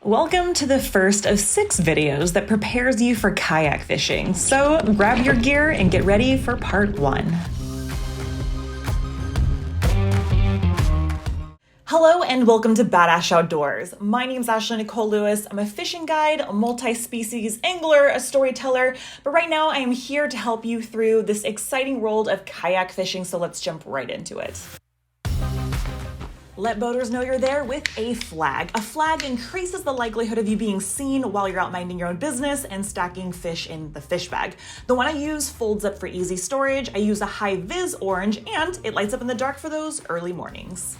Welcome to the first of 6 videos that prepares you for kayak fishing. So grab your gear and get ready for part 1. Hello and welcome to Badass Outdoors. My name's Ashley Nicole Lewis. I'm a fishing guide, a multi-species angler, a storyteller, but right now I am here to help you through this exciting world of kayak fishing, so let's jump right into it. Let boaters know you're there with a flag. A flag increases the likelihood of you being seen while you're out minding your own business and stacking fish in the fish bag. The one I use folds up for easy storage. I use a high-vis orange and it lights up in the dark for those early mornings.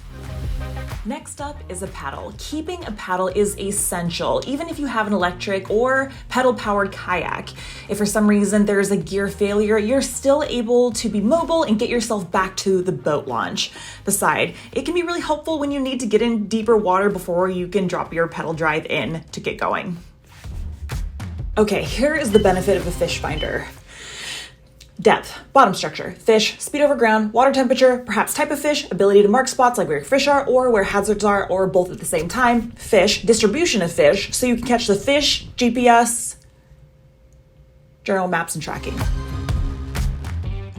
Next up is a paddle. Keeping a paddle is essential, even if you have an electric or pedal-powered kayak. If for some reason there's a gear failure, you're still able to be mobile and get yourself back to the boat launch. Besides, it can be really helpful when you need to get in deeper water before you can drop your pedal drive in to get going. Okay, here is the benefit of a fish finder. Depth, bottom structure, fish, speed over ground, water temperature, perhaps type of fish, ability to mark spots like where your fish are or where hazards are, or both at the same time, fish, distribution of fish, so you can catch the fish, GPS, general maps and tracking.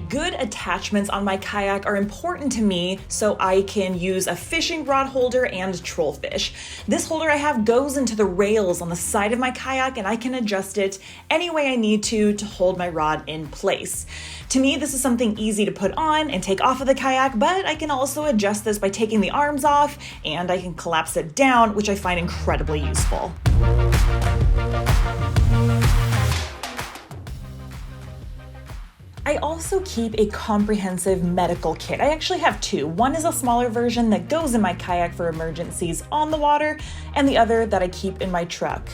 Good attachments on my kayak are important to me so I can use a fishing rod holder and troll fish. This holder I have goes into the rails on the side of my kayak and I can adjust it any way I need to hold my rod in place. To me, this is something easy to put on and take off of the kayak, but I can also adjust this by taking the arms off and I can collapse it down, which I find incredibly useful. I also keep a comprehensive medical kit. I actually have 2. One is a smaller version that goes in my kayak for emergencies on the water, and the other that I keep in my truck.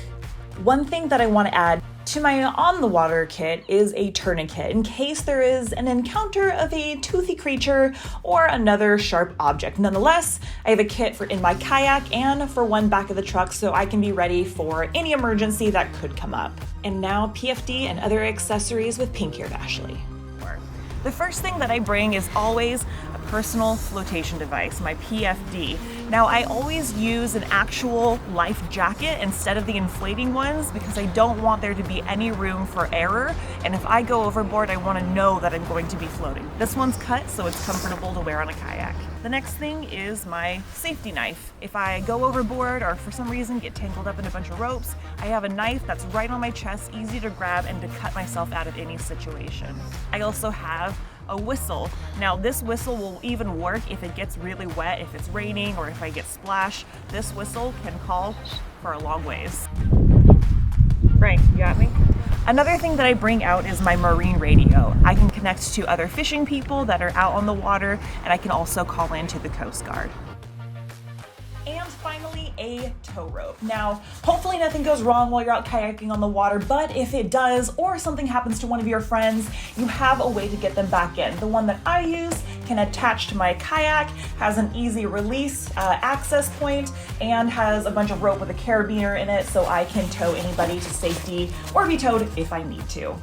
One thing that I want to add to my on-the-water kit is a tourniquet in case there is an encounter of a toothy creature or another sharp object. Nonetheless, I have a kit for in my kayak and for one back of the truck so I can be ready for any emergency that could come up. And now PFD and other accessories with pink-haired Ashley. The first thing that I bring is always a personal flotation device, my PFD. Now, I always use an actual life jacket instead of the inflating ones because I don't want there to be any room for error. And if I go overboard, I want to know that I'm going to be floating. This one's cut, so it's comfortable to wear on a kayak. The next thing is my safety knife. If I go overboard or for some reason get tangled up in a bunch of ropes, I have a knife that's right on my chest, easy to grab and to cut myself out of any situation. I also have a whistle. Now this whistle will even work if it gets really wet, if it's raining or if I get splashed. This whistle can call for a long ways. Frank, you got me? Another thing that I bring out is my marine radio. I can connect to other fishing people that are out on the water, and I can also call in to the Coast Guard. And finally, a tow rope. Now, hopefully nothing goes wrong while you're out kayaking on the water, but if it does, or something happens to one of your friends, you have a way to get them back in. The one that I use can attach to my kayak, has an easy release access point, and has a bunch of rope with a carabiner in it so I can tow anybody to safety or be towed if I need to.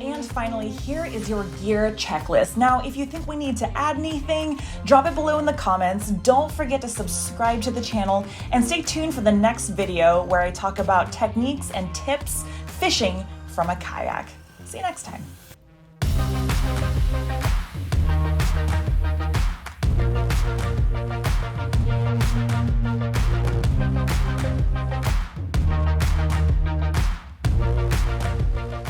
And finally, here is your gear checklist. Now, if you think we need to add anything, drop it below in the comments. Don't forget to subscribe to the channel and stay tuned for the next video where I talk about techniques and tips fishing from a kayak. See you next time.